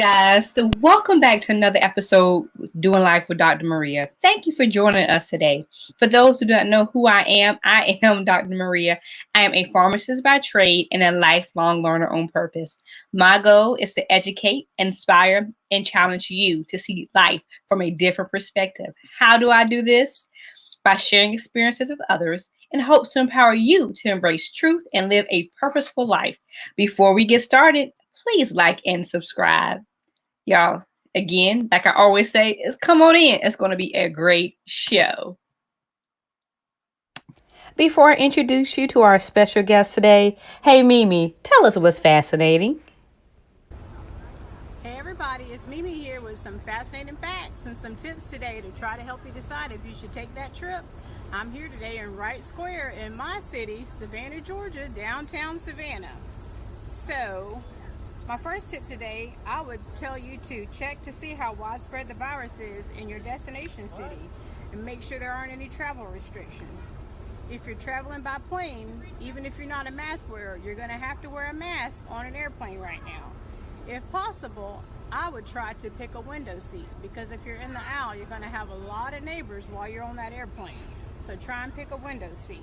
guys. Welcome back to another episode Doing Life with Dr. Maria. Thank you for joining us today. For those who don't know who I am Dr. Maria. I am a pharmacist by trade and a lifelong learner on purpose. My goal is to educate, inspire, and challenge you to see life from a different perspective. How do I do this? By sharing experiences with others in hopes to empower you to embrace truth and live a purposeful life. Before we get started, please like and subscribe. Y'all, again, like I always say, is come on in. It's going to be a great show. Before I introduce you to our special guest today, hey Mimi, tell us what's fascinating. Hey everybody, it's Mimi here with some fascinating facts and some tips today to try to help you decide if you should take that trip. I'm here today in Wright Square in my city, Savannah, Georgia, downtown Savannah. So, my first tip today, I would tell you to check to see how widespread the virus is in your destination city and make sure there aren't any travel restrictions. If you're traveling by plane, even if you're not a mask wearer, you're going to have to wear a mask on an airplane right now. If possible, I would try to pick a window seat because if you're in the aisle, you're going to have a lot of neighbors while you're on that airplane. So try and pick a window seat.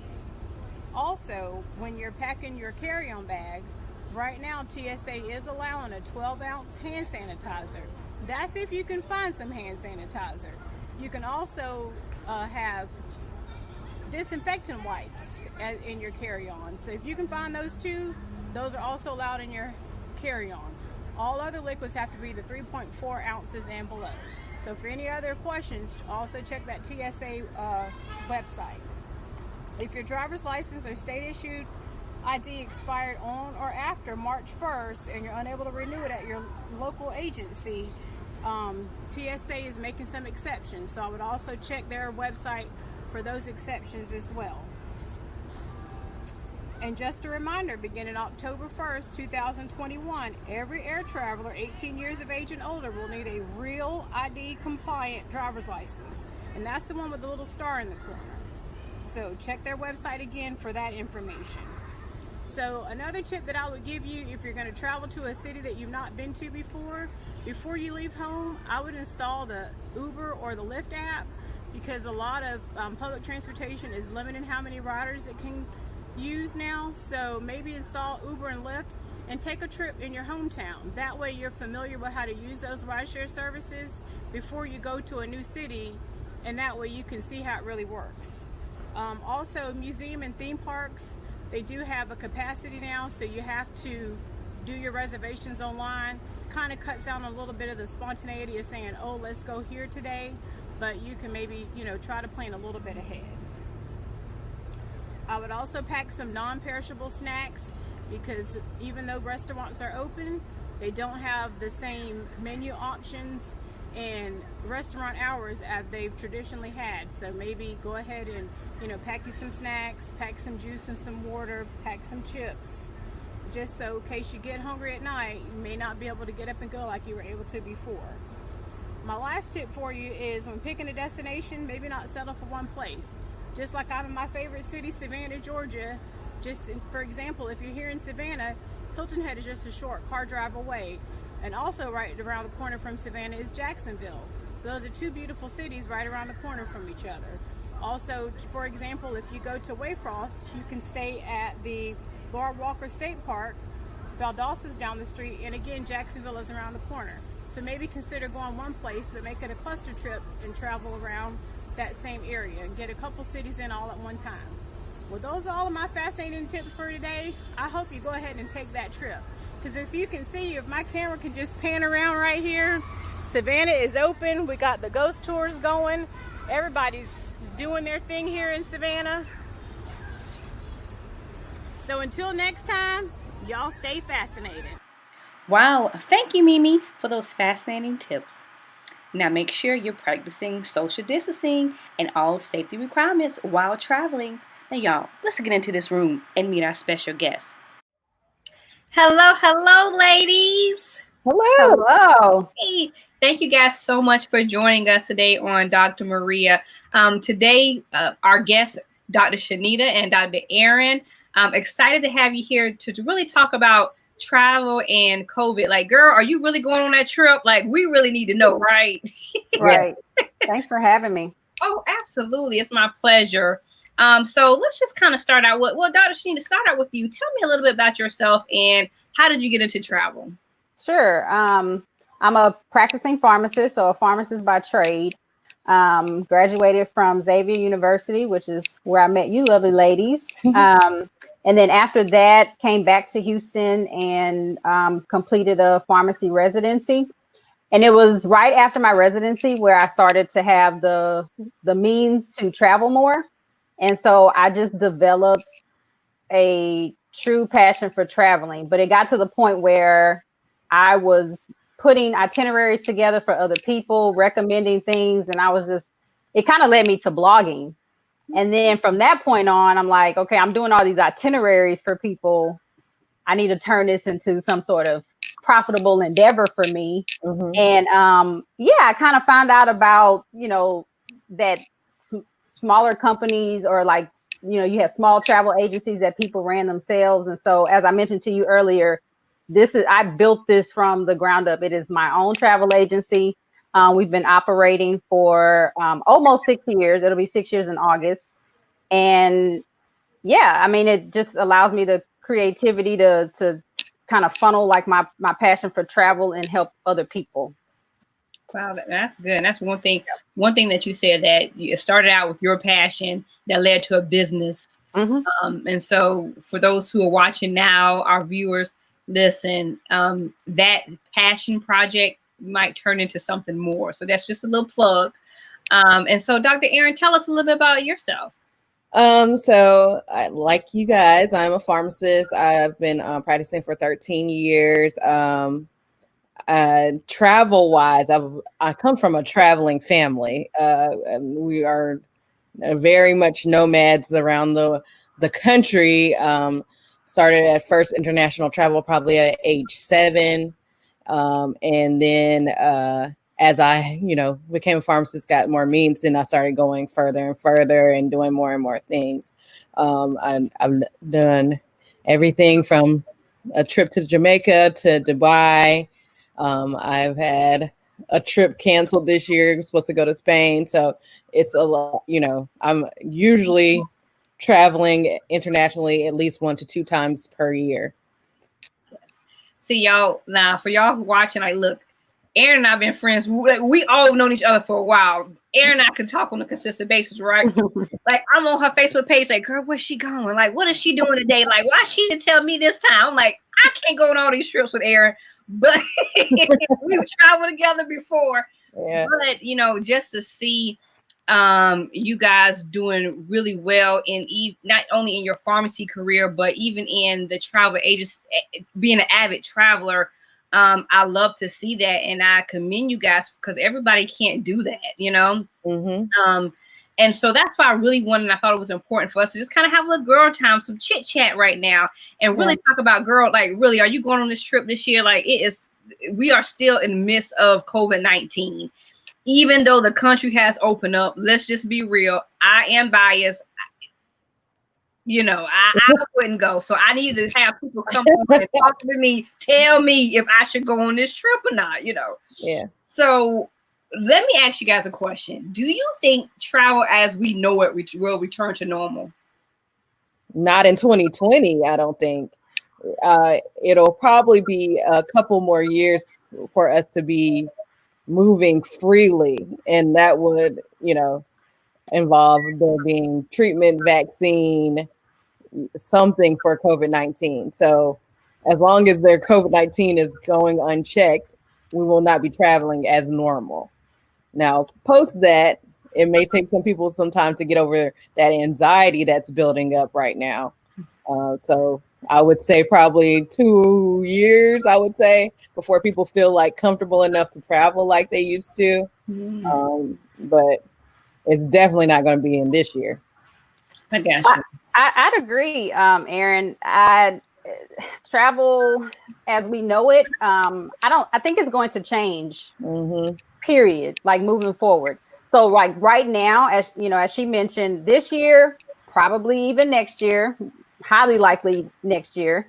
Also, when you're packing your carry-on bag, right now TSA is allowing a 12-ounce hand sanitizer. That's if you can find some hand sanitizer. You can also have disinfectant wipes in your carry-on. So if you can find those two, those are also allowed in your carry-on. All other liquids have to be the 3.4 ounces and below. So for any other questions, also check that TSA website. If your driver's license or state issued ID expired on or after March 1st and you're unable to renew it at your local agency, TSA is making some exceptions. So I would also check their website for those exceptions as well. And just a reminder, beginning October 1st, 2021, every air traveler 18 years of age and older will need a real ID compliant driver's license. And that's the one with the little star in the corner. So check their website again for that information. So another tip that I would give you if you're going to travel to a city that you've not been to before you leave home, I would install the Uber or the Lyft app because a lot of public transportation is limiting how many riders it can use now. So maybe install Uber and Lyft and take a trip in your hometown. That way you're familiar with how to use those rideshare services before you go to a new city, and that way you can see how it really works. Also, museum and theme parks, they do have a capacity now, so you have to do your reservations online. Kind of cuts down a little bit of the spontaneity of saying, oh, let's go here today, but you can maybe, try to plan a little bit ahead. I would also pack some non-perishable snacks because even though restaurants are open, they don't have the same menu options and restaurant hours as they've traditionally had. So maybe go ahead and pack you some snacks, pack some juice and some water, pack some chips, just so in case you get hungry at night, you may not be able to get up and go like you were able to before. My last tip for you is when picking a destination, maybe not settle for one place. Just like I'm in my favorite city, Savannah, Georgia. Just for example, if you're here in Savannah, Hilton Head is just a short car drive away. And also right around the corner from Savannah is Jacksonville. So those are two beautiful cities right around the corner from each other. Also, for example, if you go to Waycross, you can stay at the Lord Walker State Park. Valdossa's down the street, and again, Jacksonville is around the corner. So maybe consider going one place, but make it a cluster trip and travel around that same area and get a couple cities in all at one time. Well, those are all of my fascinating tips for today. I hope you go ahead and take that trip. Because if you can see, if my camera can just pan around right here, Savannah is open. We got the ghost tours going. Everybody's doing their thing here in Savannah. So until next time, y'all stay fascinated. Wow, thank you, Mimi, for those fascinating tips. Now make sure you're practicing social distancing and all safety requirements while traveling. Now y'all, let's get into this room and meet our special guest. Hello, ladies. Hello. Hey, thank you guys so much for joining us today on Dr. Maria. Today, our guests, Dr. Shanita and Dr. Aaron, I'm excited to have you here to really talk about travel and COVID. Like, girl, are you really going on that trip? Like, we really need to know, right? Right. Thanks for having me. Oh, absolutely. It's my pleasure. So let's just kind of start out with, well, Dr. Sheen, to start out with you, tell me a little bit about yourself and how did you get into travel? Sure. I'm a practicing pharmacist, so a pharmacist by trade. Graduated from Xavier University, which is where I met you lovely ladies. And then after that, came back to Houston and completed a pharmacy residency. And it was right after my residency where I started to have the means to travel more. And so I just developed a true passion for traveling. But it got to the point where I was putting itineraries together for other people, recommending things. And I was just, it kind of led me to blogging. And then from that point on, I'm like, okay, I'm doing all these itineraries for people. I need to turn this into some sort of profitable endeavor for me. And I kind of found out about, that smaller companies or like, you have small travel agencies that people ran themselves. And so, as I mentioned to you earlier, I built this from the ground up. It is my own travel agency. We've been operating for almost 6 years. It'll be 6 years in August. And it just allows me the creativity to kind of funnel like my passion for travel and help other people. Wow, that's good. And that's one thing that you said, that you started out with your passion that led to a business. And so for those who are watching now, our viewers, listen, that passion project might turn into something more. So that's just a little plug. And so Dr. Erin, tell us a little bit about yourself. So like you guys, I'm a pharmacist. I've been practicing for 13 years. Travel wise, I come from a traveling family. And we are very much nomads around the country. Started at first international travel probably at age 7. And then as I, became a pharmacist, got more means, then I started going further and further and doing more and more things. I've done everything from a trip to Jamaica to Dubai. I've had a trip canceled this year. I'm supposed to go to Spain. So it's a lot, I'm usually traveling internationally at least 1 to 2 times per year. Yes. So y'all, now for y'all who watching, like, look, Erin and I've been friends. We all known each other for a while. Erin and I can talk on a consistent basis, right? Like, I'm on her Facebook page, like, girl, where's she going? Like, what is she doing today? Like, why she didn't tell me this time? I'm like, I can't go on all these trips with Erin, but we've traveled together before. Yeah. But, just to see you guys doing really well in not only in your pharmacy career, but even in the travel agency, being an avid traveler. I love to see that, and I commend you guys because everybody can't do that, and so that's why I really wanted, and I thought it was important for us to just kind of have a little girl time, some chit chat right now, and really talk about, girl, like, really, are you going on this trip this year? Like, we are still in the midst of COVID-19, even though the country has opened up. Let's just be real. I am biased. I wouldn't go. So I need to have people come over and talk to me, tell me if I should go on this trip or not, Yeah. So let me ask you guys a question. Do you think travel as we know it will return to normal? Not in 2020, I don't think. It'll probably be a couple more years for us to be moving freely. And that would, involve there being treatment, vaccine, something for COVID-19. So as long as their COVID-19 is going unchecked, we will not be traveling as normal. Now, post that, it may take some people some time to get over that anxiety that's building up right now. So I would say probably 2 years, before people feel like comfortable enough to travel like they used to. But it's definitely not going to be in this year. I guess I'd agree, Erin. Travel as we know it, I think it's going to change. Period. Like moving forward. So like right now, as she mentioned, this year, probably even next year, highly likely next year.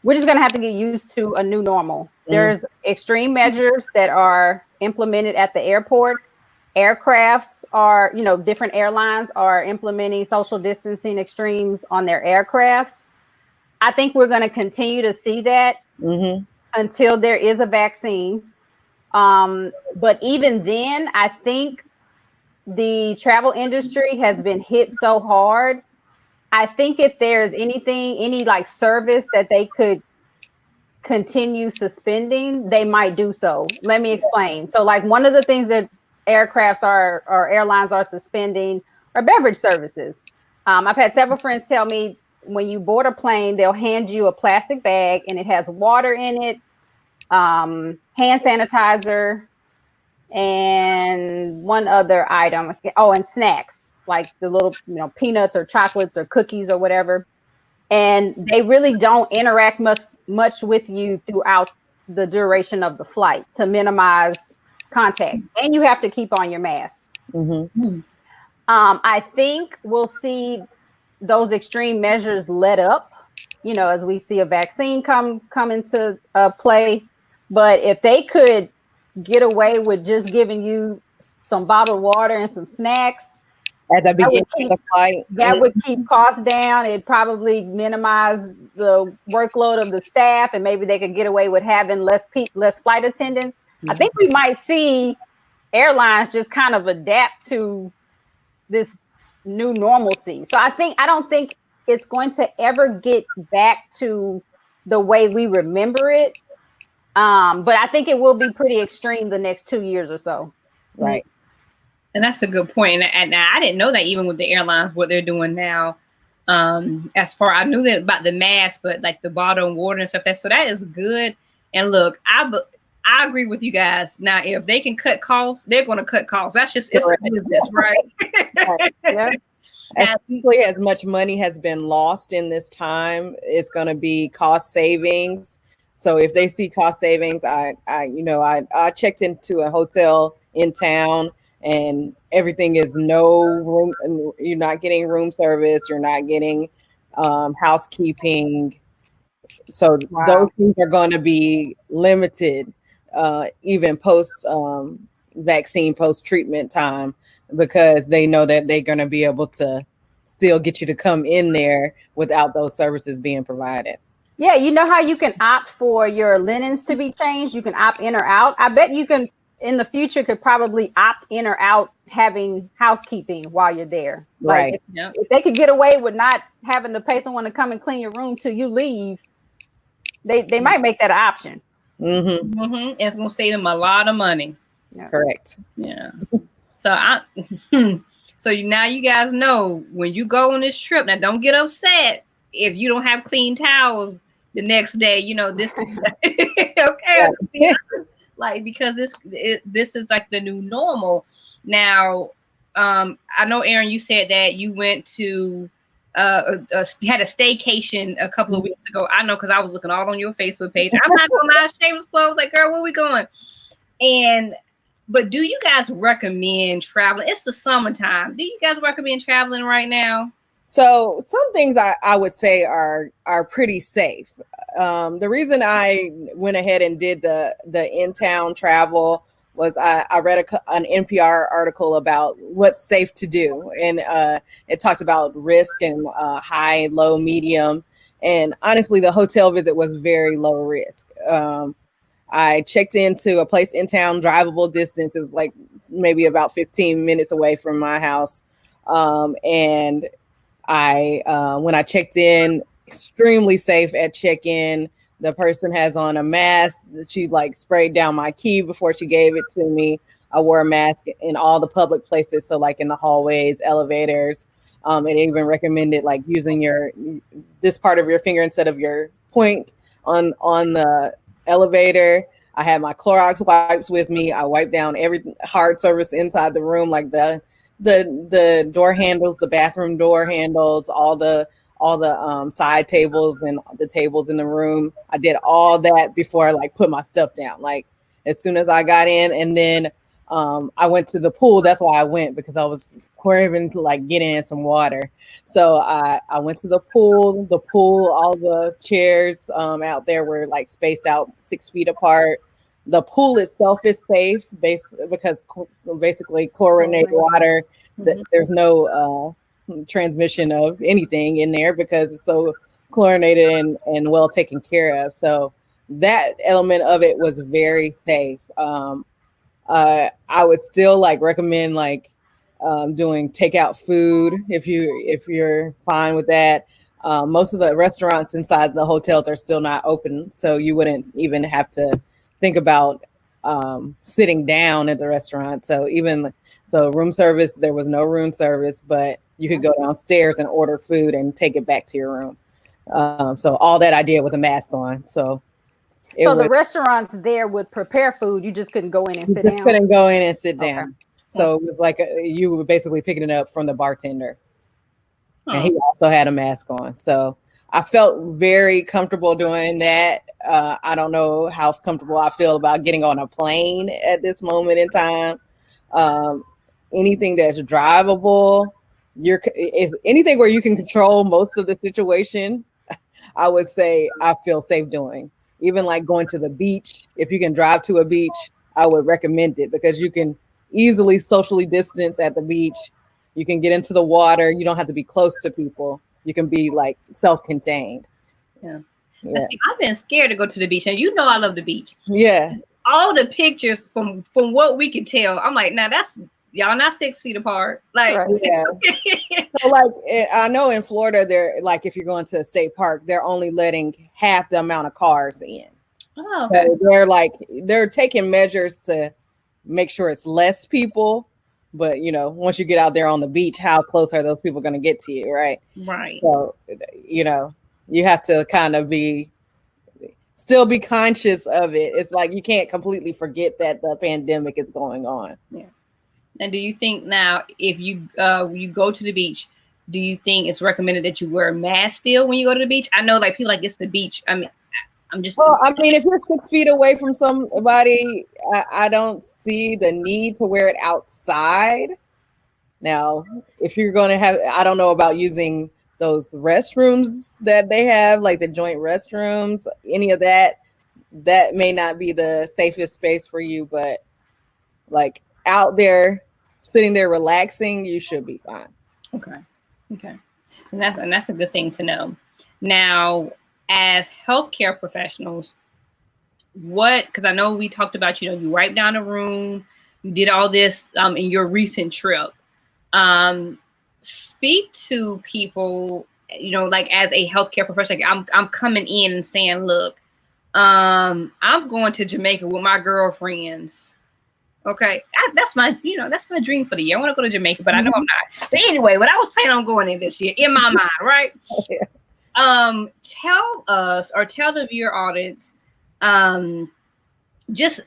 we're just going to have to get used to a new normal. Mm-hmm. There's extreme measures that are implemented at the airports. Aircrafts are, different airlines are implementing social distancing extremes on their aircrafts. I think we're going to continue to see that until there is a vaccine. But even then, I think the travel industry has been hit so hard. I think if there's any like service that they could continue suspending, they might do so. Let me explain. So like one of the things that aircrafts are or airlines are suspending are beverage services. I've had several friends tell me when you board a plane, they'll hand you a plastic bag and it has water in it, hand sanitizer, and one other item. Oh, and snacks like the little, peanuts or chocolates or cookies or whatever. And they really don't interact much with you throughout the duration of the flight to minimize contact. And you have to keep on your mask. I think we'll see those extreme measures let up, as we see a vaccine come into play. But if they could get away with just giving you some bottled water and some snacks at the beginning of the flight, that would keep costs down. It'd probably minimize the workload of the staff, and maybe they could get away with having less flight attendants. I think we might see airlines just kind of adapt to this new normalcy. So I don't think it's going to ever get back to the way we remember it. But I think it will be pretty extreme the next 2 years or so. Right. And that's a good point. And I didn't know that even with the airlines, what they're doing now. As far I knew that about the mask, but like the bottle and water and stuff. So that is good. And look, I agree with you guys. Now, if they can cut costs, they're going to cut costs. That's just it's business, right? Yeah. Especially as much money has been lost in this time, it's going to be cost savings. So if they see cost savings, I checked into a hotel in town. And everything is no room. You're not getting room service. You're not getting housekeeping. So those things are going to be limited, even post vaccine, post treatment time, because they know that they're going to be able to still get you to come in there without those services being provided. Yeah, you know how you can opt for your linens to be changed? You can opt in or out. I bet you can. In the future, could probably opt in or out having housekeeping while you're there. Right. Like if they could get away with not having to pay someone to come and clean your room till you leave, they might make that an option. It's going to save them a lot of money. Yeah. Correct. Yeah. So so now you guys know when you go on this trip. Now don't get upset if you don't have clean towels the next day. This. Okay. Yeah. Like, because this is like the new normal. Now, I know, Aaron, you said that you went to had a staycation a couple of weeks ago. I know, because I was looking all on your Facebook page. I'm not gonna lie, shameless clothes. Like, girl, where we going? But do you guys recommend traveling? It's the summertime. Do you guys recommend traveling right now? So some things I would say are pretty safe. The reason I went ahead and did the in-town travel was I read an NPR article about what's safe to do. And it talked about risk and high, low, medium. And honestly, the hotel visit was very low risk. I checked into a place in town, drivable distance. It was like maybe about 15 minutes away from my house. And when I checked in, extremely safe at check-in. The person has on a mask. She like sprayed down my key before she gave it to me. I wore a mask in all the public places. So like in the hallways, elevators. It even recommended like using this part of your finger instead of your point on the elevator. I had my Clorox wipes with me. I wiped down every hard surface inside the room, like the door handles, the bathroom door handles, all the side tables and the tables in the room. I did all that before I like put my stuff down. Like as soon as I got in, and then I went to the pool. That's why I went, because I was craving to like get in some water. So I went to the pool. All the chairs out there were like spaced out 6 feet apart. The pool itself is safe because basically chlorinated water. There's no transmission of anything in there because it's so chlorinated and well taken care of. So that element of it was very safe. I would still like recommend like doing takeout food if you're fine with that. Most of the restaurants inside the hotels are still not open, so you wouldn't even have to think about sitting down at the restaurant. So room service, there was no room service, but you could go downstairs and order food and take it back to your room. So all that I did with a mask on. So the restaurants there would prepare food. You just couldn't go in and sit down. Couldn't go in and sit down. So it was like you were basically picking it up from the bartender. And he also had a mask on. So I felt very comfortable doing that. I don't know how comfortable I feel about getting on a plane at this moment in time. Anything that's drivable, anything where you can control most of the situation, I would say I feel safe doing. Even like going to the beach, if you can drive to a beach, I would recommend it because you can easily socially distance at the beach. You can get into the water. You don't have to be close to people. You can be like self-contained. Yeah. See, I've been scared to go to the beach, and you know I love the beach. Yeah. All the pictures from what we could tell, I'm like, now that's y'all not 6 feet apart. Like, yeah. So like, I know in Florida, they're like, if you're going to a state park, they're only letting half the amount of cars in. Oh, okay. So they're taking measures to make sure it's less people. But, once you get out there on the beach, how close are those people going to get to you? Right. Right. So, you have to kind of still be conscious of it. It's like, you can't completely forget that the pandemic is going on. Yeah. And do you think now, if you go to the beach, do you think it's recommended that you wear a mask still when you go to the beach? I know like people like it's the beach. I mean, if you're 6 feet away from somebody, I don't see the need to wear it outside. Now, if you're going to have, I don't know about using those restrooms that they have, like the joint restrooms, any of that may not be the safest space for you, but like out there, sitting there relaxing, you should be fine. Okay. And that's a good thing to know. Now, as healthcare professionals, because I know we talked about, you wipe down a room, you did all this in your recent trip. Speak to people, like as a healthcare professional, I'm coming in and saying, look, I'm going to Jamaica with my girlfriends. Okay, that's my dream for the year. I want to go to Jamaica, but I know I'm not. But anyway, what I was planning on going in this year, in my mind, right? Yeah. Tell us or tell the viewer audience, just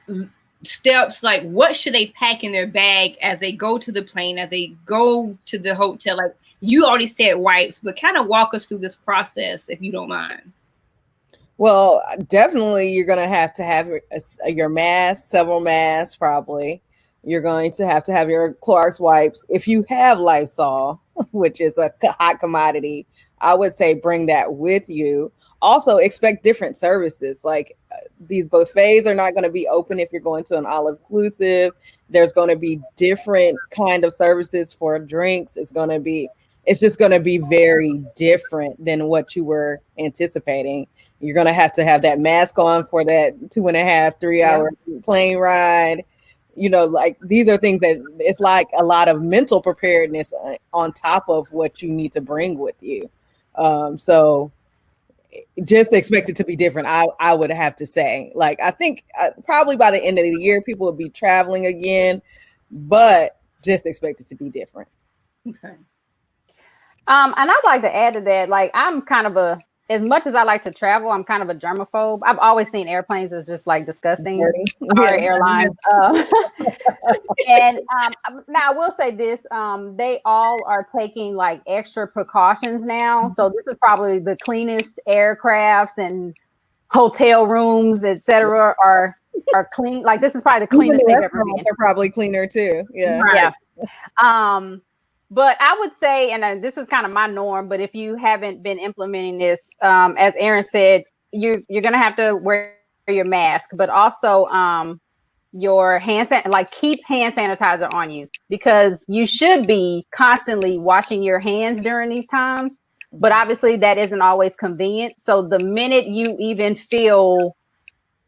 steps like what should they pack in their bag as they go to the plane, as they go to the hotel. Like you already said wipes, but kind of walk us through this process if you don't mind. Well, definitely you're going to have your mask, several masks probably. You're going to have your Clorox wipes. If you have Lysol, which is a hot commodity, I would say bring that with you. Also expect different services. Like these buffets are not going to be open if you're going to an all-inclusive. There's going to be different kind of services for drinks. It's just going to be very different than what you were anticipating. You're going to have that mask on for that 2.5, 3 hour plane ride. Like these are things that it's like a lot of mental preparedness on top of what you need to bring with you. So just expect it to be different. I would have to say, like, I think probably by the end of the year, people will be traveling again, but just expect it to be different. Okay. And I'd like to add to that, like, I'm kind of as much as I like to travel, I'm kind of a germaphobe. I've always seen airplanes as just like disgusting. Sorry, airlines. And now I will say this, they all are taking like extra precautions now. So this is probably the cleanest aircrafts and hotel rooms, etc. are are clean. Like this is probably the Even cleanest the they've ever restaurants been. are probably cleaner too. Yeah. Right. Yeah. But I would say, and this is kind of my norm, but if you haven't been implementing this, as Aaron said, you're gonna have to wear your mask, but also your keep hand sanitizer on you, because you should be constantly washing your hands during these times. But obviously that isn't always convenient. So the minute you even feel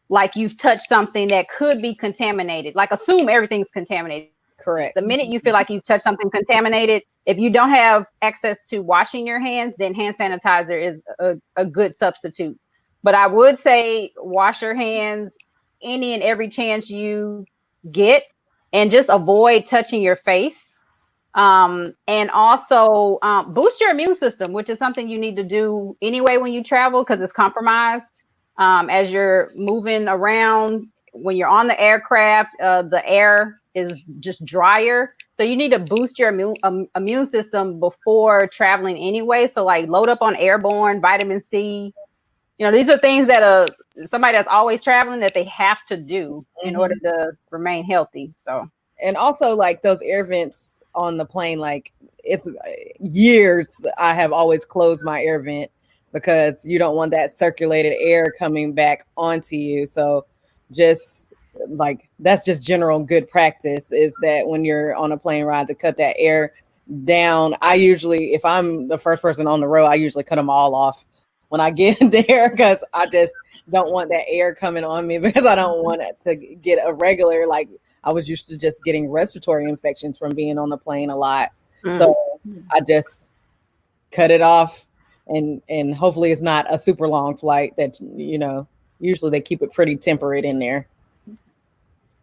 like you've touched something that could be contaminated, like assume everything's contaminated. Correct. The minute you feel like you've touched something contaminated, if you don't have access to washing your hands, then hand sanitizer is a good substitute. But I would say wash your hands any and every chance you get, and just avoid touching your face. And also boost your immune system, which is something you need to do anyway when you travel, because it's compromised. As you're moving around, when you're on the aircraft, the air is just drier. So you need to boost your immune system before traveling anyway. So like load up on airborne, vitamin C. These are things that somebody that's always traveling that they have to do in order to remain healthy. So, and also like those air vents on the plane, like it's years I have always closed my air vent, because you don't want that circulated air coming back onto you. So just like that's just general good practice, is that when you're on a plane ride, to cut that air down. I usually, if I'm the first person on the row, I usually cut them all off when I get there, because I just don't want that air coming on me, because I don't want it to get a regular, like I was used to just getting respiratory infections from being on the plane a lot. So I just cut it off, and hopefully it's not a super long flight that, usually they keep it pretty temperate in there.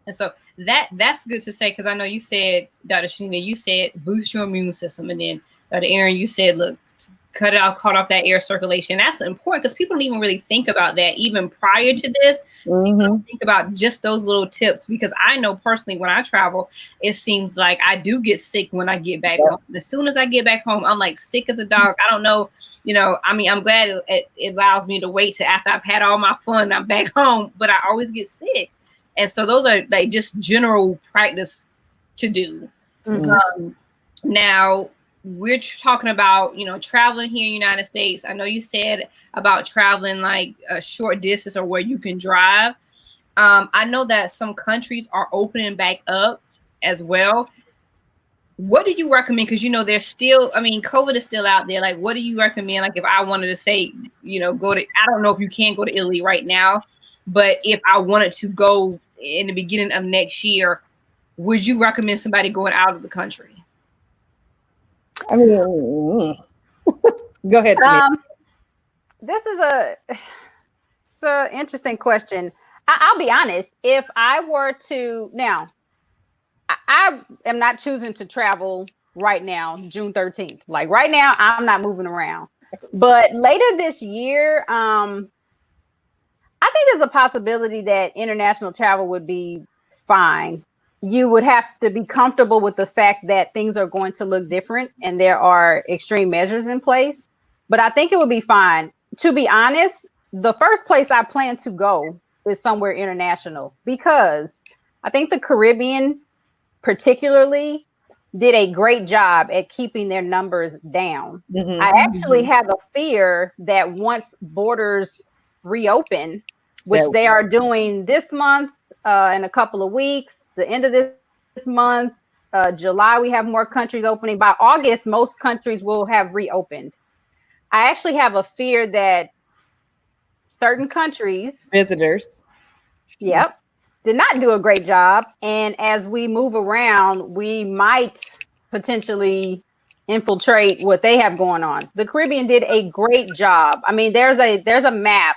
And so that's good to say, because I know you said, Dr. Sheena, you said boost your immune system, and then Dr. Aaron, you said, look, cut off that air circulation. That's important, because people don't even really think about that even prior to this. People don't think about just those little tips, because I know personally when I travel, it seems like I do get sick when I get back home. As soon as I get back home, I'm like sick as a dog. I don't know, I'm glad it allows me to wait till after I've had all my fun, I'm back home, but I always get sick. And so those are like just general practice to do. Now, we're talking about, traveling here in the United States. I know you said about traveling like a short distance or where you can drive. I know that some countries are opening back up as well. What do you recommend? Because, there's still, COVID is still out there. Like, what do you recommend? Like, if I wanted to say, go to, I don't know if you can go to Italy right now, but if I wanted to go in the beginning of next year, would you recommend somebody going out of the country? I mean, go ahead. This is it's an interesting question. I'll be honest. If I were to now, I am not choosing to travel right now, June 13th. Like right now, I'm not moving around. But later this year, I think there's a possibility that international travel would be fine. You would have to be comfortable with the fact that things are going to look different and there are extreme measures in place. But I think it would be fine. To be honest, the first place I plan to go is somewhere international, because I think the Caribbean particularly did a great job at keeping their numbers down. I actually have a fear that once borders reopen, which they are doing this month, in a couple of weeks, the end of this month, July, we have more countries opening. By August, most countries will have reopened. I actually have a fear that certain countries, visitors, did not do a great job. And as we move around, we might potentially infiltrate what they have going on. The Caribbean did a great job. I mean, there's a map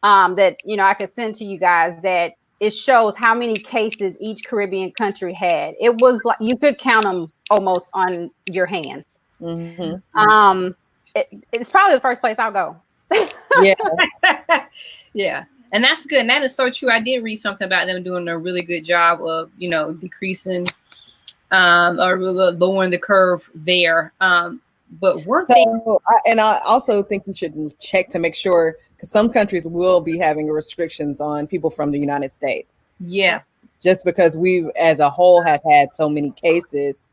that I could send to you guys that it shows how many cases each Caribbean country had. It was like you could count them almost on your hands. It's probably the first place I'll go. Yeah. And that's good. And that is so true. I did read something about them doing a really good job of, decreasing or lowering the curve there. But one thing, I also think you should check to make sure, because some countries will be having restrictions on people from the United States. Yeah. Just because we as a whole have had so many cases,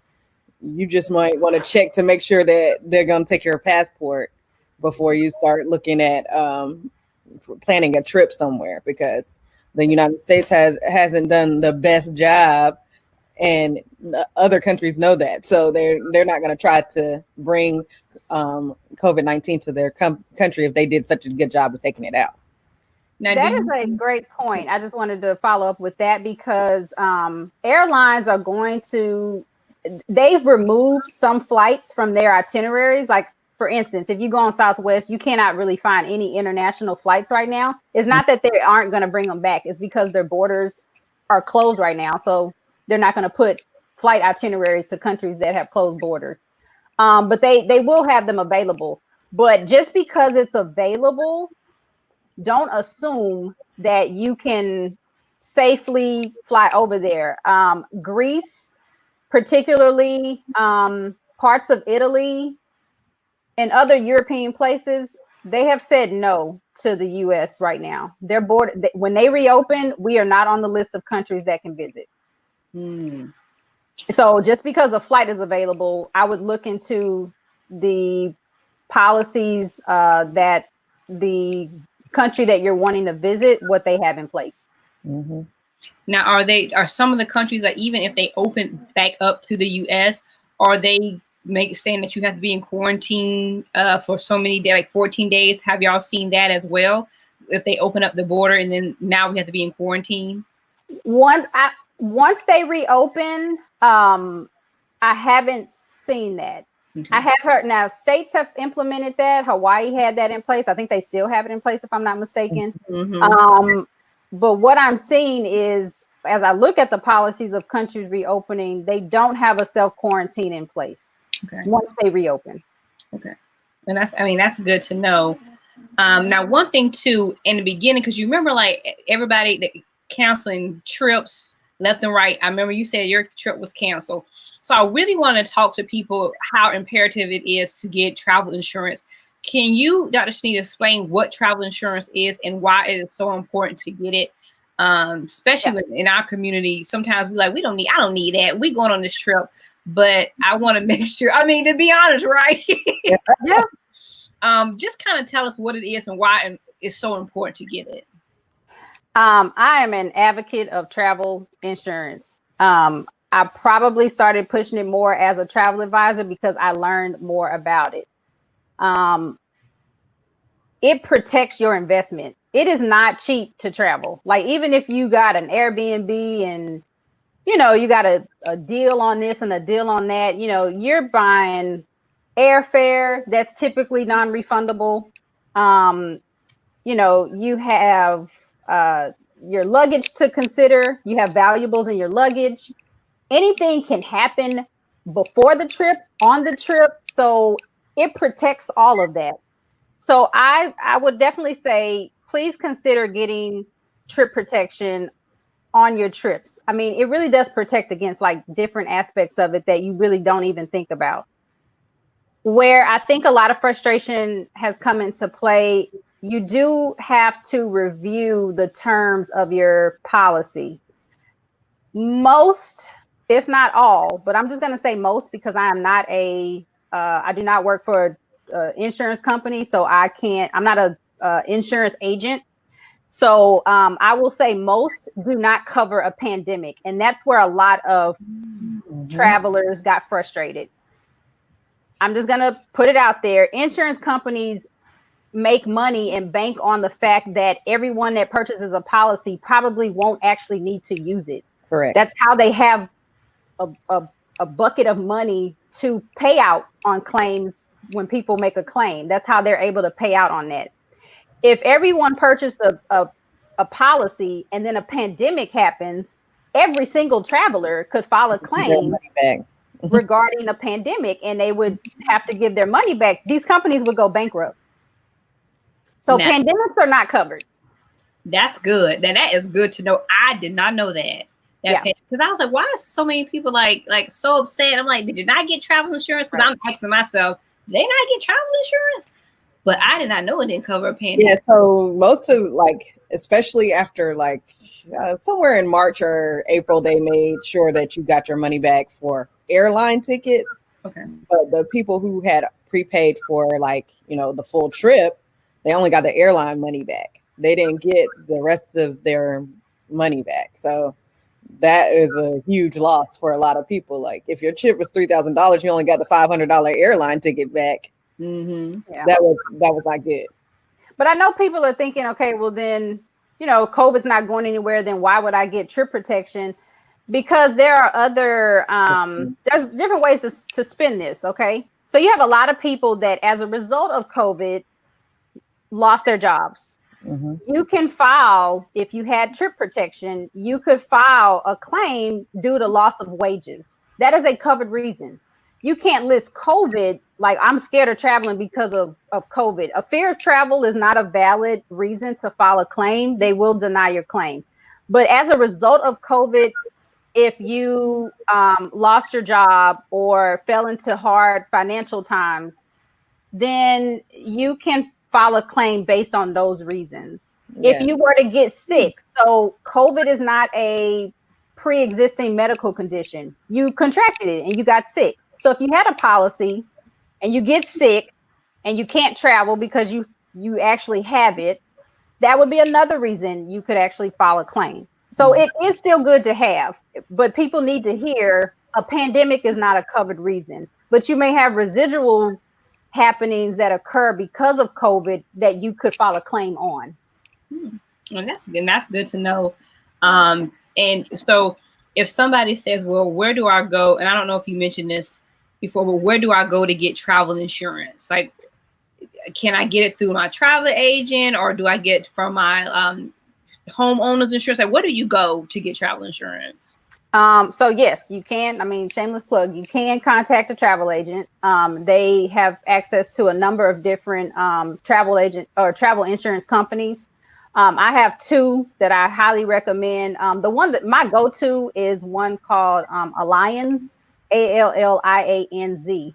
you just might want to check to make sure that they're going to take your passport before you start looking at planning a trip somewhere, because the United States hasn't done the best job, and other countries know that, so they're not going to try to bring COVID-19 to their country if they did such a good job of taking it out. Now, that is a great point. I just wanted to follow up with that because airlines are going to, they've removed some flights from their itineraries. Like, for instance, if you go on Southwest, you cannot really find any international flights right now. It's not that they aren't going to bring them back. It's because their borders are closed right now. So they're not going to put flight itineraries to countries that have closed borders. But they will have them available. But just because it's available, don't assume that you can safely fly over there. Greece, particularly parts of Italy and other European places, they have said no to the US right now. Their border, when they reopen, we are not on the list of countries that can visit. So just because the flight is available, I would look into the policies that the country that you're wanting to visit, what they have in place. Now, are some of the countries that even if they open back up to the US, are they saying that you have to be in quarantine for so many days, like 14 days? Have y'all seen that as well? If they open up the border and then now we have to be in quarantine? Once they reopen, I haven't seen that. Okay. I have heard now states have implemented that. Hawaii had that in place. I think they still have it in place, if I'm not mistaken. But what I'm seeing is, as I look at the policies of countries reopening, they don't have a self-quarantine in place once they reopen. Okay. And that's good to know. Now, one thing too, in the beginning, because you remember like everybody canceling trips left and right. I remember you said your trip was canceled. So I really want to talk to people how imperative it is to get travel insurance. Can you, Dr. Shanita, explain what travel insurance is and why it is so important to get it? Especially in our community, sometimes I don't need that. We're going on this trip, but I want to make sure, to be honest, right? Just kind of tell us what it is and why it's so important to get it. I am an advocate of travel insurance. I probably started pushing it more as a travel advisor because I learned more about it. It protects your investment. It is not cheap to travel. Like, even if you got an Airbnb and, you got a deal on this and a deal on that, you're buying airfare that's typically non-refundable. You have your luggage to consider. You have valuables in your luggage. Anything can happen before the trip, on the trip. So it protects all of that. So I would definitely say, please consider getting trip protection on your trips. It really does protect against like different aspects of it that you really don't even think about. Where I think a lot of frustration has come into play, you do have to review the terms of your policy. Most, if not all, but I'm just going to say most because I am not I do not work for an insurance company, so I'm not a insurance agent. So I will say most do not cover a pandemic. And that's where a lot of travelers got frustrated. I'm just going to put it out there. Insurance companies make money and bank on the fact that everyone that purchases a policy probably won't actually need to use it. Correct. That's how they have a bucket of money to pay out on claims when people make a claim. That's how they're able to pay out on that. If everyone purchased a policy and then a pandemic happens, every single traveler could file a claim regarding a pandemic, and they would have to give their money back. These companies would go bankrupt. So pandemics are not covered. That's good. That is good to know. I did not know that. Because I was like, why are so many people like so upset? I'm like, did you not get travel insurance? Because I'm asking myself, did they not get travel insurance? but I did not know it didn't cover a pandemic. Yeah, so most of like, especially after like somewhere in March or April, they made sure that you got your money back for airline tickets. Okay. But the people who had prepaid for like, the full trip, they only got the airline money back. They didn't get the rest of their money back. So that is a huge loss for a lot of people. Like if your trip was $3,000, you only got the $500 airline ticket back. Mm-hmm. Yeah. That was not good. But I know people are thinking, okay, well then, COVID's not going anywhere. Then why would I get trip protection? Because there are other, there's different ways to spin this. Okay. So you have a lot of people that as a result of COVID lost their jobs. Mm-hmm. You can file, if you had trip protection, you could file a claim due to loss of wages. That is a covered reason. You can't list COVID, like I'm scared of traveling because of COVID. A fear of travel is not a valid reason to file a claim. They will deny your claim. But as a result of COVID, if you lost your job or fell into hard financial times, then you can file a claim based on those reasons. Yeah. If you were to get sick, so COVID is not a pre-existing medical condition. You contracted it and you got sick. So if you had a policy and you get sick and you can't travel because you actually have it, that would be another reason you could actually file a claim. So it is still good to have, but people need to hear a pandemic is not a covered reason, but you may have residual happenings that occur because of COVID that you could file a claim on. And that's good to know. And so if somebody says, well, where do I go? And I don't know if you mentioned this before, but where do I go to get travel insurance? Like, can I get it through my travel agent or do I get from my homeowners insurance? Like, where do you go to get travel insurance? So yes, you can. I mean, shameless plug. You can contact a travel agent. They have access to a number of different travel agent or travel insurance companies. I have two that I highly recommend. The one that my go-to is one called Allianz, Allianz.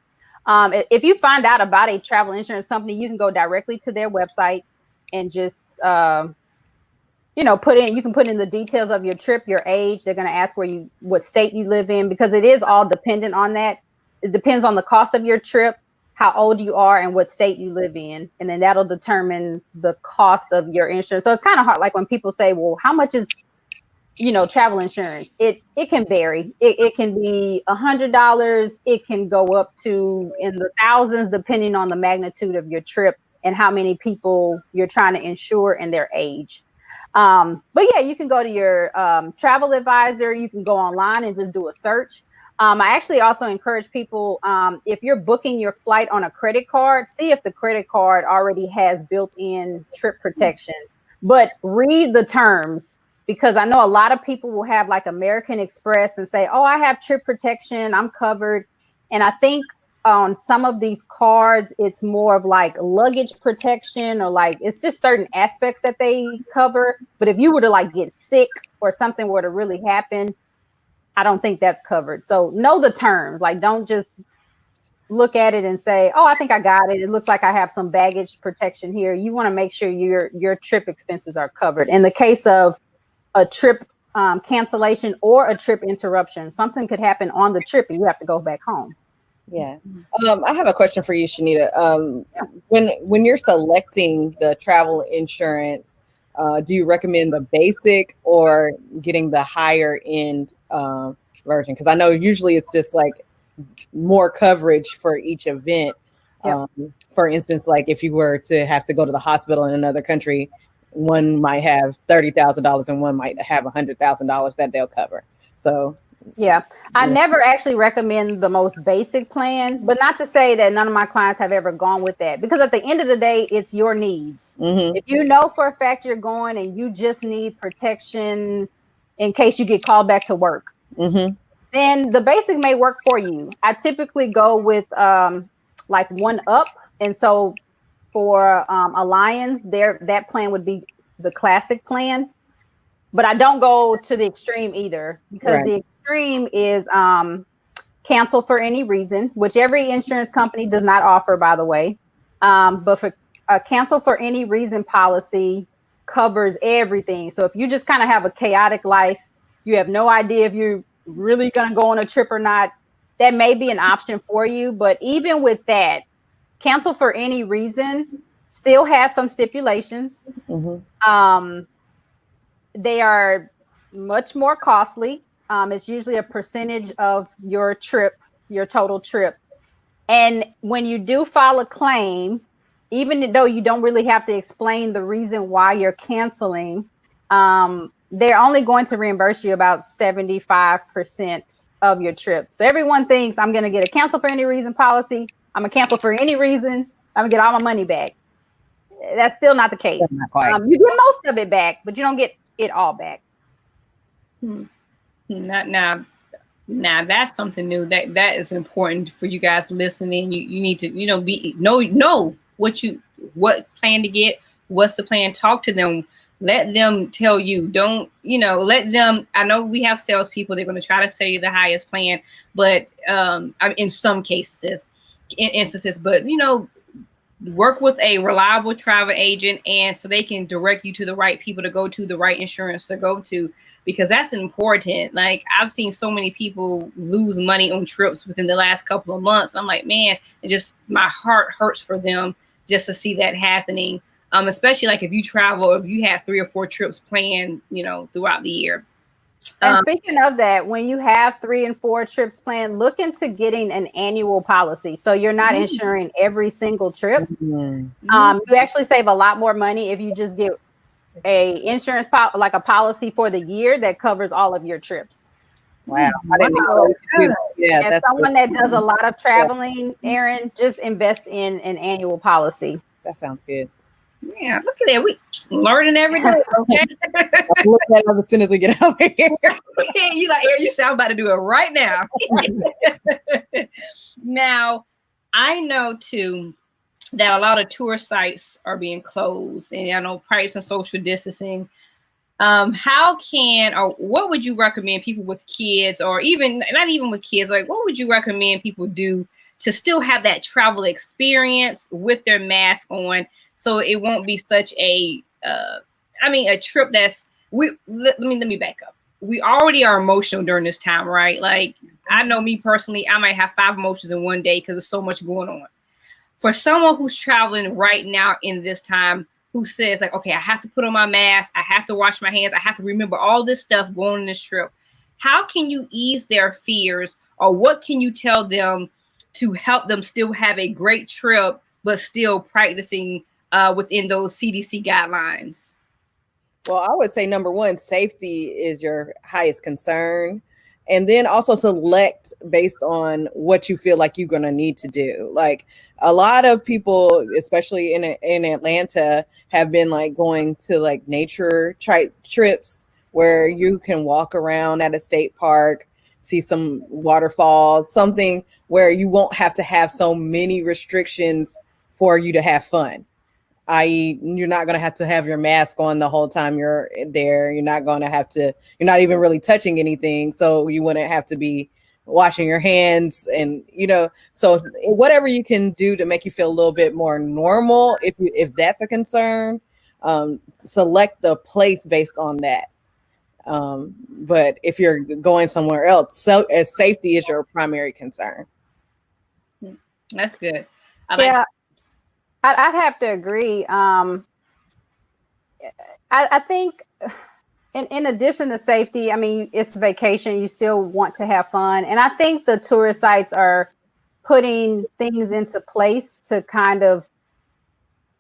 If you find out about a travel insurance company, you can go directly to their website and just you can put in the details of your trip, your age. They're going to ask what state you live in, because it is all dependent on that. It depends on the cost of your trip, how old you are, and what state you live in. And then that'll determine the cost of your insurance. So it's kind of hard. Like when people say, well, how much is, travel insurance? It can vary. It can be $100. It can go up to in the thousands, depending on the magnitude of your trip and how many people you're trying to insure and their age. But yeah, you can go to your travel advisor. You can go online and just do a search. I actually also encourage people, if you're booking your flight on a credit card, see if the credit card already has built-in trip protection, but read the terms, because I know a lot of people will have like American Express and say, oh, I have trip protection, I'm covered. And I think on some of these cards, it's more of like luggage protection, or like it's just certain aspects that they cover. But if you were to like get sick or something were to really happen, I don't think that's covered. So know the terms. Like, don't just look at it and say, oh, I think I got it. It looks like I have some baggage protection here. You want to make sure your trip expenses are covered. In the case of a trip cancellation or a trip interruption, something could happen on the trip and you have to go back home. Yeah. I have a question for you, Shanita. When you're selecting the travel insurance, do you recommend the basic or getting the higher end version? Because I know usually it's just like more coverage for each event. Yep. For instance, like if you were to have to go to the hospital in another country, one might have $30,000 and one might have $100,000 that they'll cover. So yeah, I never actually recommend the most basic plan, but not to say that none of my clients have ever gone with that, because at the end of the day, it's your needs. Mm-hmm. If you know for a fact you're going and you just need protection in case you get called back to work, mm-hmm. then the basic may work for you. I typically go with like one up. And so for Allianz, that plan would be the classic plan. But I don't go to the extreme either, because Right. the extreme is cancel for any reason, which every insurance company does not offer, by the way. But for a cancel for any reason policy covers everything. So if you just kind of have a chaotic life, you have no idea if you're really going to go on a trip or not, that may be an option for you. But even with that, cancel for any reason still has some stipulations. They are much more costly. It's usually a percentage of your trip, your total trip. And when you do file a claim, even though you don't really have to explain the reason why you're canceling, they're only going to reimburse you about 75% of your trip. So everyone thinks I'm going to get a cancel for any reason policy. I'm going to cancel for any reason. I'm going to get all my money back. That's still not the case. Not quite. You get most of it back, but you don't get it all back. Not now. Now that's something new. That is important for you guys listening. You need to, know what plan to get, what's the plan. Talk to them. Let them tell you. Don't, let them. I know we have salespeople. They're going to try to sell you the highest plan, but in some instances, but work with a reliable travel agent, and so they can direct you to the right people to go to, the right insurance to go to, because that's important. Like, I've seen so many people lose money on trips within the last couple of months. I'm like, man, it just, my heart hurts for them just to see that happening. Especially like if you travel, if you have 3 or 4 trips planned, throughout the year. And speaking of that, when you have 3 and 4 trips planned, look into getting an annual policy. So you're not insuring every single trip. You actually save a lot more money if you just get a insurance like a policy for the year that covers all of your trips. Wow. As someone that does a lot of traveling, Erin, just invest in an annual policy. That sounds good. Yeah, look at that. We learning every day, okay? Look at it as soon as we get out of here. You like, you sound about to do it right now. Now, I know too that a lot of tour sites are being closed, and I know price and social distancing. How can, or what would you recommend people with kids, or even not even with kids, like what would you recommend people do to still have that travel experience with their mask on, so it won't be such a trip that's, let me back up. We already are emotional during this time, right? Like, I know me personally, I might have 5 emotions in one day because there's so much going on. For someone who's traveling right now in this time, who says like, okay, I have to put on my mask, I have to wash my hands, I have to remember all this stuff going on this trip. How can you ease their fears, or what can you tell them to help them still have a great trip, but still practicing within those CDC guidelines? Well, I would say number one, safety is your highest concern. And then also select based on what you feel like you're going to need to do. Like, a lot of people, especially in Atlanta, have been like going to like nature trips where you can walk around at a state park, see some waterfalls, something where you won't have to have so many restrictions for you to have fun. I.e., you're not going to have your mask on the whole time you're there. You're not even really touching anything. So you wouldn't have to be washing your hands, and, so whatever you can do to make you feel a little bit more normal, if that's a concern, select the place based on that. But if you're going somewhere else, so safety is your primary concern. That's good. I'd have to agree. I think in addition to safety, I mean, it's vacation. You still want to have fun. And I think the tourist sites are putting things into place to kind of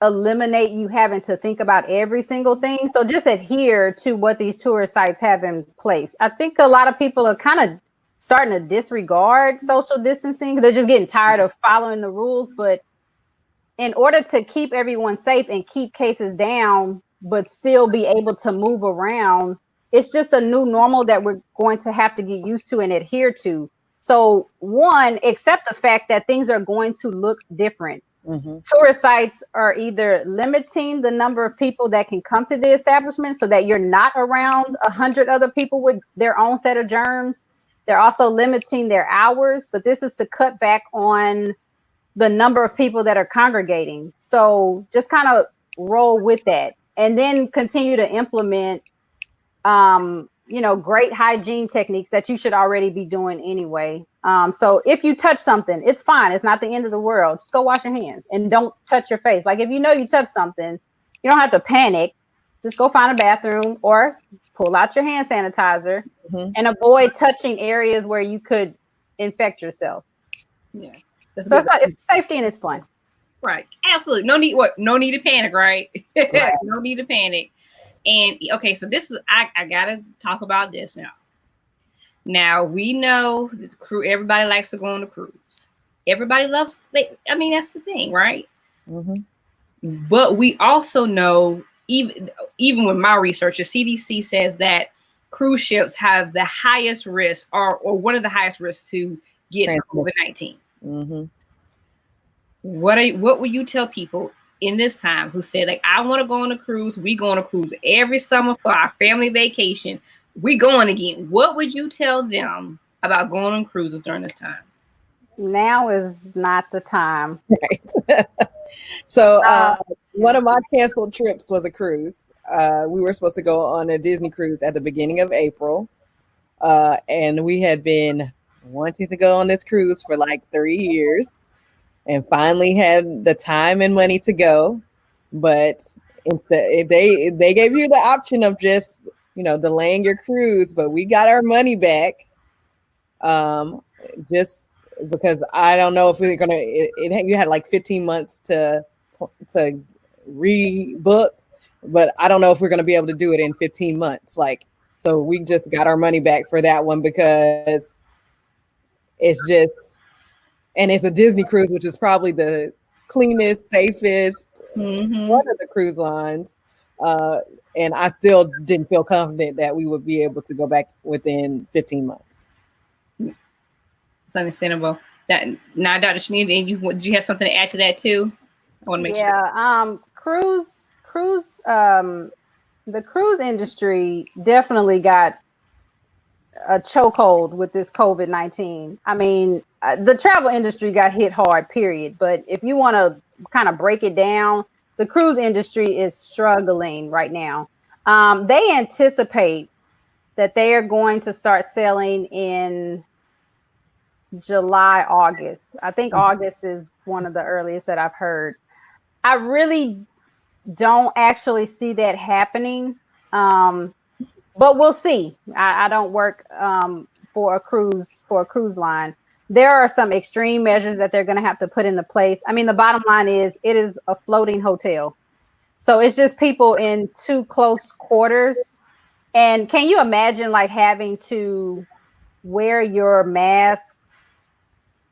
eliminate you having to think about every single thing. So just adhere to what these tourist sites have in place. I think a lot of people are kind of starting to disregard social distancing. They're just getting tired of following the rules. But in order to keep everyone safe and keep cases down, but still be able to move around, it's just a new normal that we're going to have to get used to and adhere to. So one, accept the fact that things are going to look different. Tourist sites are either limiting the number of people that can come to the establishment so that you're not around 100 other people with their own set of germs. They're also limiting their hours, but this is to cut back on the number of people that are congregating. So just kind of roll with that, and then continue to implement, great hygiene techniques that you should already be doing anyway. So if you touch something, it's fine. It's not the end of the world. Just go wash your hands and don't touch your face. Like if you know you touched something, you don't have to panic. Just go find a bathroom or pull out your hand sanitizer and avoid touching areas where you could infect yourself. Yeah. So it's safety and it's fun. Right. Absolutely. No need to panic, right? Right. No need to panic. And okay, so this is I gotta talk about this now. Now we know the crew, everybody likes to go on a cruise. Everybody loves, that's the thing, right? But we also know, even with my research, the CDC says that cruise ships have the highest risk or one of the highest risks to get COVID-19. What would you tell people in this time who say, like, I want to go on a cruise? We go on a cruise every summer for our family vacation. We going again. What would you tell them about going on cruises during this time? Now is not the time. Right. So one of my canceled trips was a cruise. We were supposed to go on a Disney cruise at the beginning of April. And we had been wanting to go on this cruise for like 3 years and finally had the time and money to go. But instead, they gave you the option of just, delaying your cruise, but we got our money back. Just because I don't know if we're gonna. You had like 15 months to rebook, but I don't know if we're gonna be able to do it in 15 months. So we just got our money back for that one because it's a Disney cruise, which is probably the cleanest, safest one of the cruise lines. And I still didn't feel confident that we would be able to go back within 15 months. It's understandable. Now, Dr. Shanita, do you have something to add to that too? I want to make sure. The cruise industry definitely got a chokehold with this COVID-19. I mean, the travel industry got hit hard, period. But if you want to kind of break it down, the cruise industry is struggling right now. They anticipate that they are going to start selling in July, August. I think August is one of the earliest that I've heard. I really don't actually see that happening. But we'll see. I don't work for a cruise line. There are some extreme measures that they're going to have to put into place. I mean, the bottom line is it is a floating hotel. So it's just people in too close quarters. And can you imagine like having to wear your mask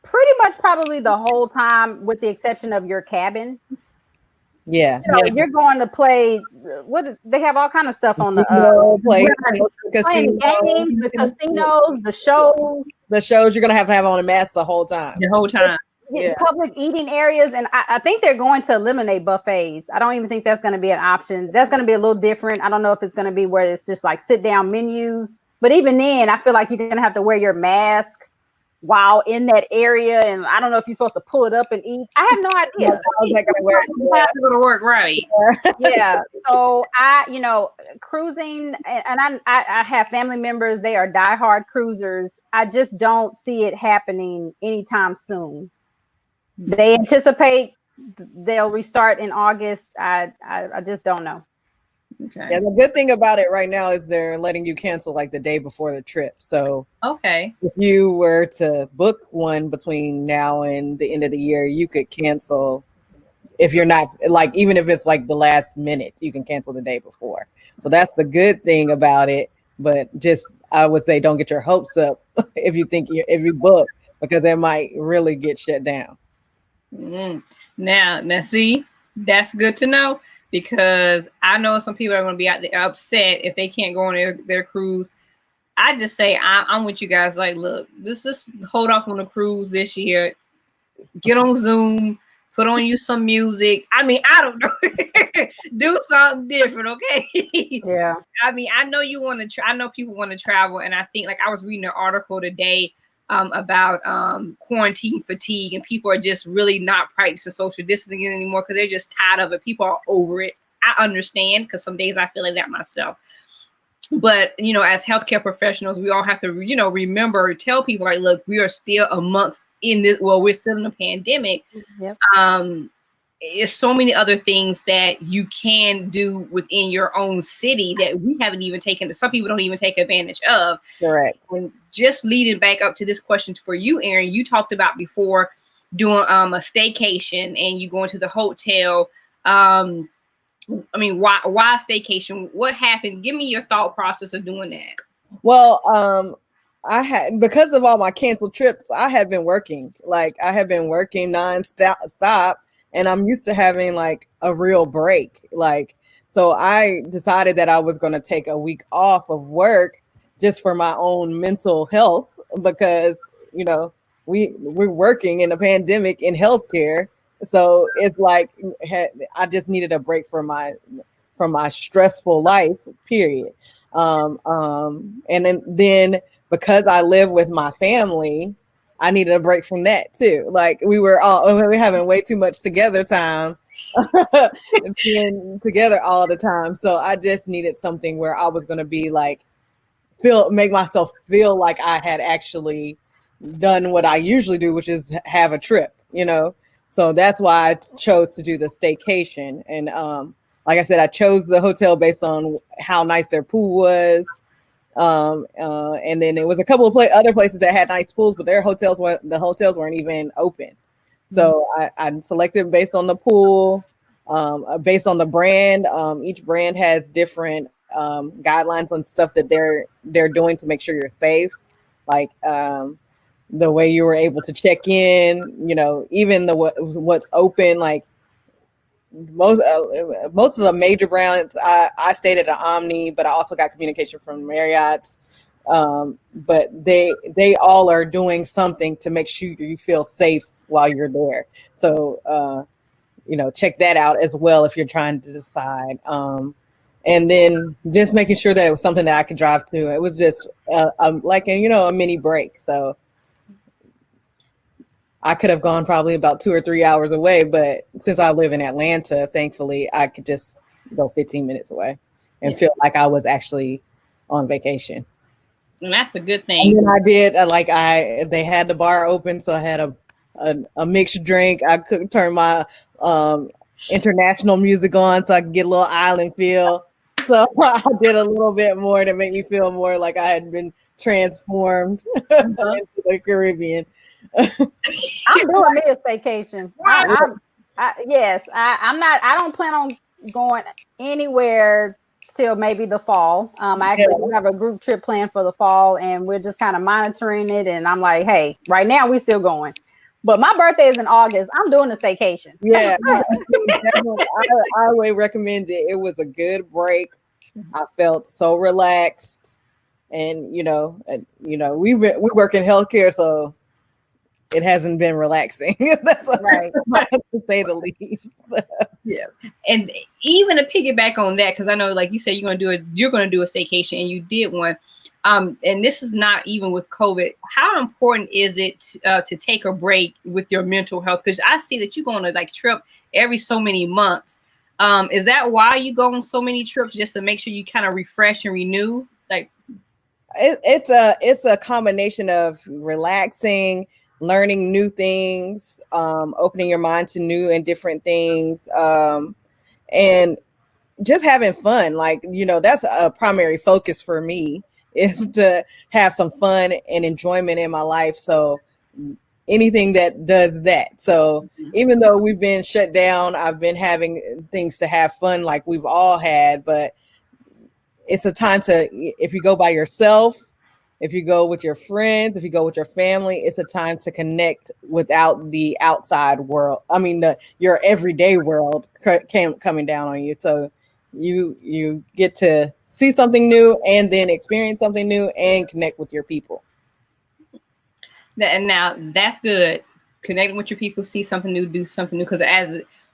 pretty much probably the whole time with the exception of your cabin? Yeah. You're going to play. What they have all kind of stuff on the playing games, the casinos, the shows. The shows you're gonna have on a mask the whole time. Public eating areas, and I think they're going to eliminate buffets. I don't even think that's going to be an option. That's going to be a little different. I don't know if it's going to be where it's just like sit down menus. But even then, I feel like you're going to have to wear your mask while in that area, and I don't know if you're supposed to pull it up and eat. I have no idea. How's that gonna work? How's it gonna work, right? Yeah. So cruising, and I have family members. They are diehard cruisers. I just don't see it happening anytime soon. They anticipate they'll restart in August. I just don't know. Okay. Yeah, the good thing about it right now is they're letting you cancel like the day before the trip. So if you were to book one between now and the end of the year, you could cancel. If you're not even if it's like the last minute, you can cancel the day before. So that's the good thing about it. But just, I would say, don't get your hopes up if you book, because it might really get shut down. Now see, that's good to know. Because I know some people are going to be out there upset if they can't go on their cruise. I just say I'm with you guys. Like, look, let's just hold off on the cruise this year. Get on Zoom, put on you some music. I mean, I don't know, do something different, okay? Yeah. I mean, I know you want to. I know people want to travel, and I think, like, I was reading an article today about quarantine fatigue, and people are just really not practicing social distancing anymore because they're just tired of it. People are over it. I understand, because some days I feel like that myself. But, you know, as healthcare professionals, we all have to, you know, remember, tell people, like, look, we are still amongst in this, well, we're still in a pandemic. Yep. There's so many other things that you can do within your own city that we haven't even taken, some people don't even take advantage of. Correct. And just leading back up to this question for you, Erin, you talked about before doing a staycation and you going to the hotel. I mean, why staycation? What happened? Give me your thought process of doing that. Well, I had, because of all my canceled trips, I have been working. Like, I have been working non-stop, and I'm used to having like a real break. Like, so I decided that I was going to take a week off of work just for my own mental health, because, you know, we're working in a pandemic in healthcare. So it's like I just needed a break from my stressful life, period. And then because I live with my family, I needed a break from that too. Like, we were having way too much together time, being together all the time. So I just needed something where I was going to be like, make myself feel like I had actually done what I usually do, which is have a trip, you know? So that's why I chose to do the staycation. And like I said, I chose the hotel based on how nice their pool was. And then there was a couple of other places that had nice pools, but the hotels weren't even open. So I selected based on the pool, based on the brand. Each brand has different guidelines on stuff that they're doing to make sure you're safe. Like the way you were able to check in, you know, even what's open, like most of the major brands. I stayed at an Omni, but I also got communication from Marriott's. But they all are doing something to make sure you feel safe while you're there. So you know, check that out as well if you're trying to decide. And then just making sure that it was something that I could drive to. It was just like, you know, a mini break. So I could have gone probably about 2 or 3 hours away, but since I live in Atlanta, thankfully I could just go 15 minutes away and feel like I was actually on vacation. And that's a good thing. And then I did they had the bar open, so I had a mixed drink. I could turn my international music on so I could get a little island feel. So I did a little bit more to make me feel more like I had been transformed into the Caribbean. I'm doing me a staycation. Yes, I don't plan on going anywhere till maybe the fall. I actually do have a group trip planned for the fall, and we're just kind of monitoring it. And I'm like, hey, right now we still going, but my birthday is in August. I'm doing a staycation. Yeah, I would recommend it. It was a good break. I felt so relaxed, and you know, we work in healthcare, so it hasn't been relaxing. That's right, to say the least. Yeah, and even to piggyback on that, because I know, like you said, you're gonna do a staycation, and you did one. And this is not even with COVID. How important is it to take a break with your mental health? Because I see that you go on a trip every so many months. Is that why you go on so many trips, just to make sure you kind of refresh and renew? Like, it's a combination of relaxing, learning new things, opening your mind to new and different things, and just having fun. Like, you know, that's a primary focus for me, is to have some fun and enjoyment in my life. So anything that does that. So even though we've been shut down, I've been having things to have fun like we've all had, but it's a time to, if you go by yourself, if you go with your friends, if you go with your family, it's a time to connect without the outside world. I mean, your everyday world coming down on you. So you get to see something new and then experience something new and connect with your people. And now that's good. Connecting with your people, see something new, do something new. Because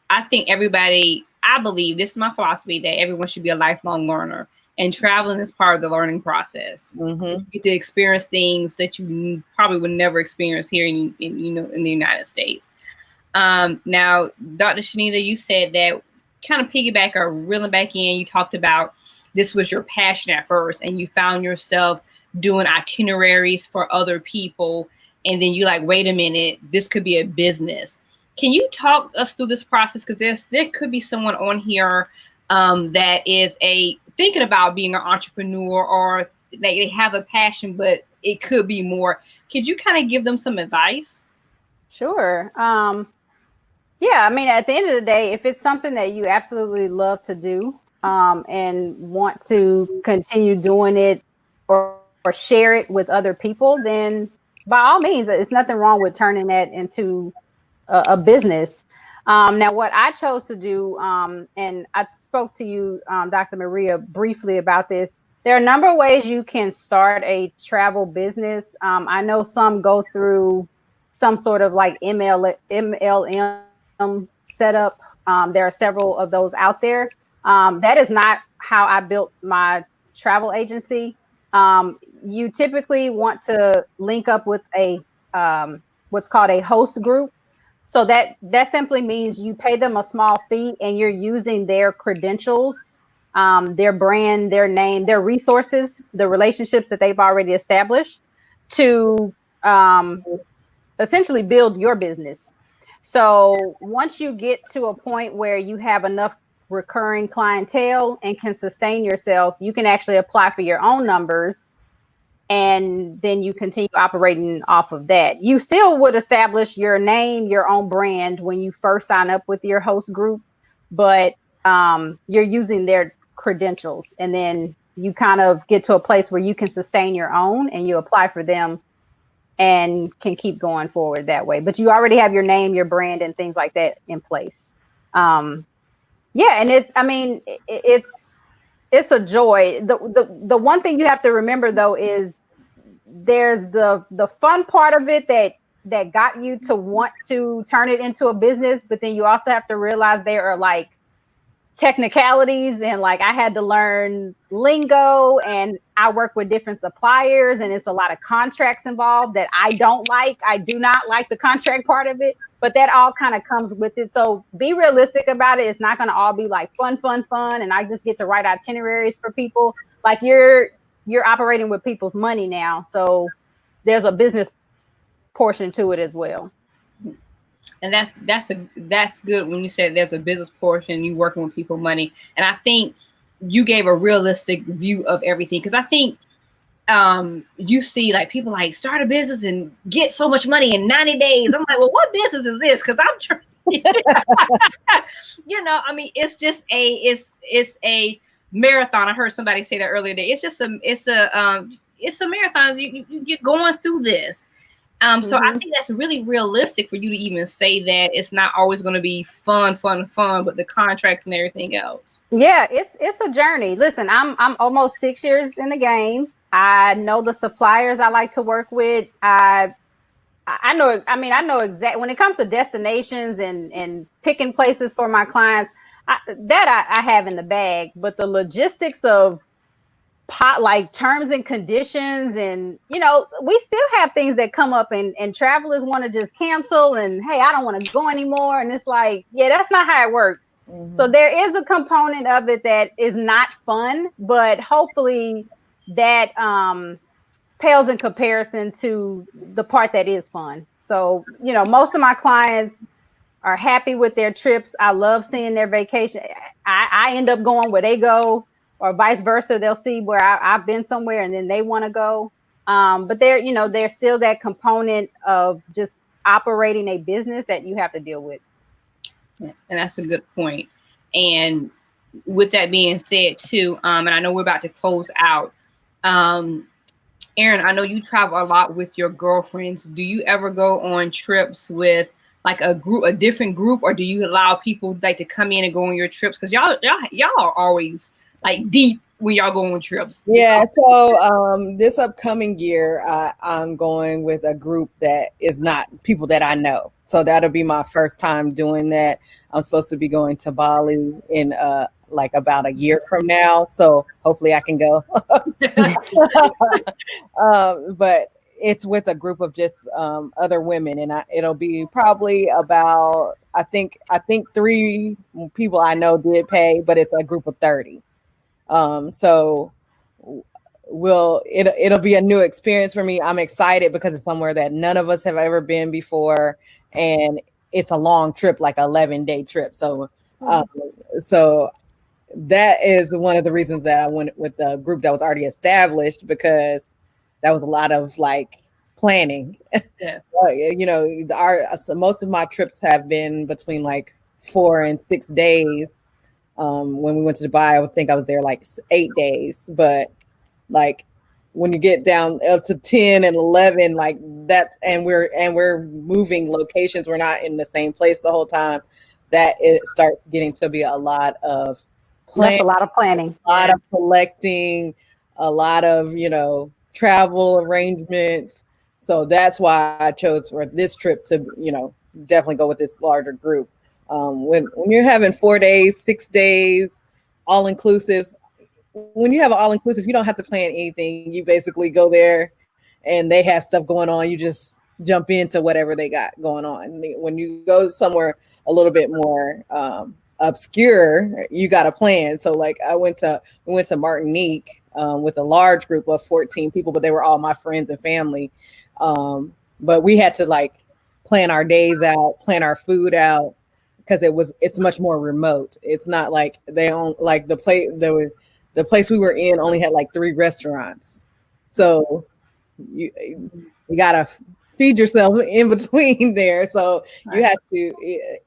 I think everybody, I believe, this is my philosophy, that everyone should be a lifelong learner. And traveling is part of the learning process. Mm-hmm. You get to experience things that you probably would never experience here in the United States. Now, Dr. Shanita, you said that kind of piggyback or reeling back in, you talked about this was your passion at first, and you found yourself doing itineraries for other people. And then you're like, wait a minute, this could be a business. Can you talk us through this process? Because there could be someone on here that is thinking about being an entrepreneur, or they have a passion, but it could be more. Could you kind of give them some advice? Sure. Yeah, I mean, at the end of the day, if it's something that you absolutely love to do and want to continue doing it or share it with other people, then by all means, it's nothing wrong with turning that into a business. Now, what I chose to do, and I spoke to you, Dr. Maria, briefly about this. There are a number of ways you can start a travel business. I know some go through some sort of like MLM setup. There are several of those out there. That is not how I built my travel agency. You typically want to link up with a what's called a host group. So that simply means you pay them a small fee and you're using their credentials, their brand, their name, their resources, the relationships that they've already established to essentially build your business. So once you get to a point where you have enough recurring clientele and can sustain yourself, you can actually apply for your own numbers. And then you continue operating off of that. You still would establish your name, your own brand when you first sign up with your host group, but you're using their credentials. And then you kind of get to a place where you can sustain your own and you apply for them and can keep going forward that way. But you already have your name, your brand, and things like that in place. And it's a joy. The one thing you have to remember though is there's the fun part of it that got you to want to turn it into a business, but then you also have to realize there are like technicalities, and like I had to learn lingo, and I work with different suppliers, and it's a lot of contracts involved that I don't like. I do not like the contract part of it, but that all kind of comes with it. So be realistic about it. It's not going to all be like fun, and I just get to write itineraries for people. Like you're operating with people's money now, so there's a business portion to it as well. And that's good when you say there's a business portion, you working with people money. And I think you gave a realistic view of everything, because I think you see like people like start a business and get so much money in 90 days. I'm like, well, what business is this? Because I'm trying I mean, it's just it's a marathon. I heard somebody say that earlier today. It's a marathon. You're going through this. So I think that's really realistic for you to even say that it's not always going to be fun, but the contracts and everything else. Yeah, it's a journey. Listen, I'm almost 6 years in the game. I know the suppliers I like to work with. I know exactly when it comes to destinations and picking places for my clients, I have in the bag, but the logistics of like terms and conditions, and we still have things that come up and travelers want to just cancel and hey, I don't want to go anymore, and it's like, yeah, that's not how it works. So there is a component of it that is not fun, but hopefully that pales in comparison to the part that is fun. So most of my clients are happy with their trips. I love seeing their vacation. I end up going where they go, or vice versa. They'll see where I've been somewhere and then they want to go. But there's still that component of just operating a business that you have to deal with. Yeah, and that's a good point. And with that being said too, and I know we're about to close out. Erin, I know you travel a lot with your girlfriends. Do you ever go on trips with like a different group, or do you allow people like to come in and go on your trips? Because y'all are always like deep when y'all go on trips. Yeah. So this upcoming year, I'm going with a group that is not people that I know. So that'll be my first time doing that. I'm supposed to be going to Bali in like about a year from now. So hopefully I can go. But it's with a group of just other women, and it'll be probably about I think 3 people I know did pay, but it's a group of 30. So it'll be a new experience for me. I'm excited because it's somewhere that none of us have ever been before, and it's a long trip, like 11-day trip. So so that is one of the reasons that I went with the group that was already established, because that was a lot of like planning. Yeah. So most of my trips have been between like 4 and 6 days. When we went to Dubai, I think I was there like 8 days, but like when you get down up to 10 and 11, like that's, and we're moving locations. We're not in the same place the whole time. That it starts getting to be a lot of That's a lot of planning, a lot of collecting, a lot of, travel arrangements. So that's why I chose for this trip to, definitely go with this larger group. When you're having 4 days, 6 days, all inclusives, when you have an all inclusive, you don't have to plan anything. You basically go there and they have stuff going on. You just jump into whatever they got going on. When you go somewhere a little bit more obscure, you got a plan. So like we went to Martinique with a large group of 14 people, but they were all my friends and family. But we had to like plan our days out, plan our food out, because it's much more remote. It's not like they own, like the place we were in only had like 3 restaurants. So you gotta feed yourself in between there. So you have to,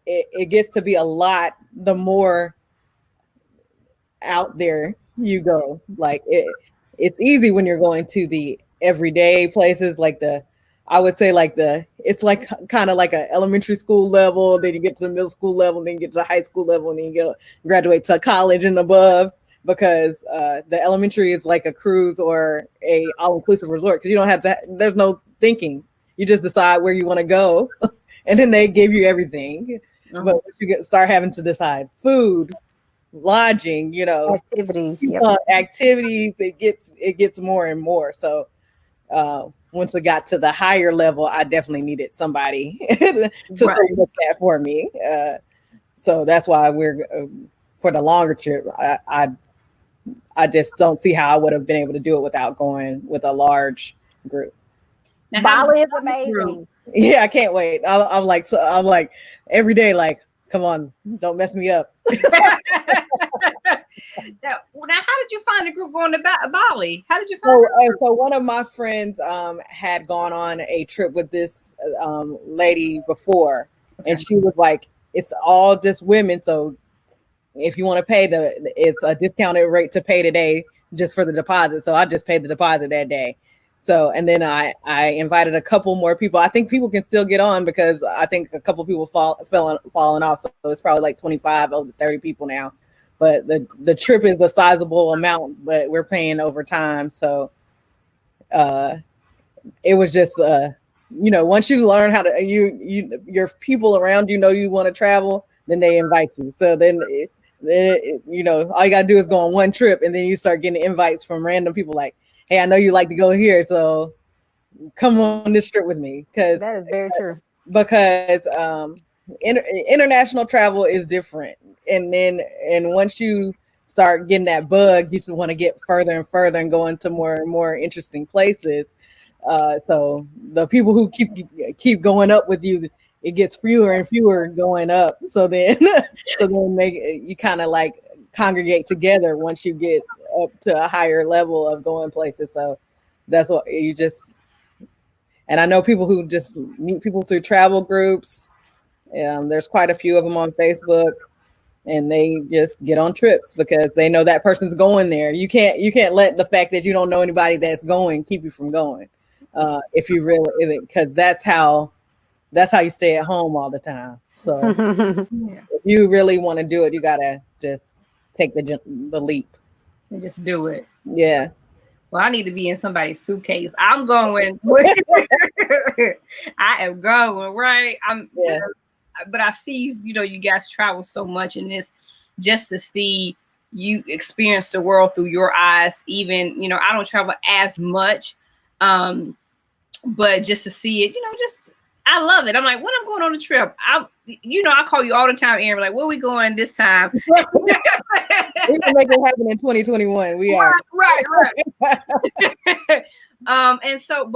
it gets to be a lot the more out there you go. Like it's easy when you're going to the everyday places, like I would say like it's like kind of like an elementary school level, then you get to the middle school level, then you get to high school level, and then you graduate to college and above, because the elementary is like a cruise or a all-inclusive resort, because you don't have to, there's no thinking. You just decide where you want to go and then they give you everything. But once you start having to decide food, lodging, activities, activities, it gets more and more. So once I got to the higher level, I definitely needed somebody to look at for me. So that's why we're for the longer trip. I just don't see how I would have been able to do it without going with a large group. Now, Bali is amazing. Yeah, I can't wait. I'm like every day, like, come on, don't mess me up. Now, how did you find the group going to Bali? How did you find it? So one of my friends had gone on a trip with this lady before, and she was like, it's all just women. So if you want to pay it's a discounted rate to pay today just for the deposit. So I just paid the deposit that day. So, and then I invited a couple more people. I think people can still get on, because I think a couple people falling off. So it's probably like 25 over 30 people now. But the trip is a sizable amount, but we're paying over time. So it was just, once you learn how to, your people around you want to travel, then they invite you. So then, all you got to do is go on one trip, and then you start getting invites from random people like, hey, I know you like to go here, so come on this trip with me. That is very true. Because international travel is different. And once you start getting that bug, you just want to get further and further and go into more and more interesting places. So the people who keep going up with you, it gets fewer and fewer going up. So then you kind of like congregate together once you get up to a higher level of going places. So that's what you just, and I know people who just meet people through travel groups. There's quite a few of them on Facebook, and they just get on trips because they know that person's going there. You can't let the fact that you don't know anybody that's going keep you from going. If you really, because that's how you stay at home all the time. So if you really want to do it, you gotta just take the leap and just do it. Yeah. Well, I need to be in somebody's suitcase. I'm going. I am going, right? But I see, you guys travel so much, and it's just to see you experience the world through your eyes. Even, I don't travel as much, but just to see it, just I love it. I'm like, when I'm going on a trip, I call you all the time, Aaron. Like, where we going this time? We can make it happen in 2021. We are right. And so, but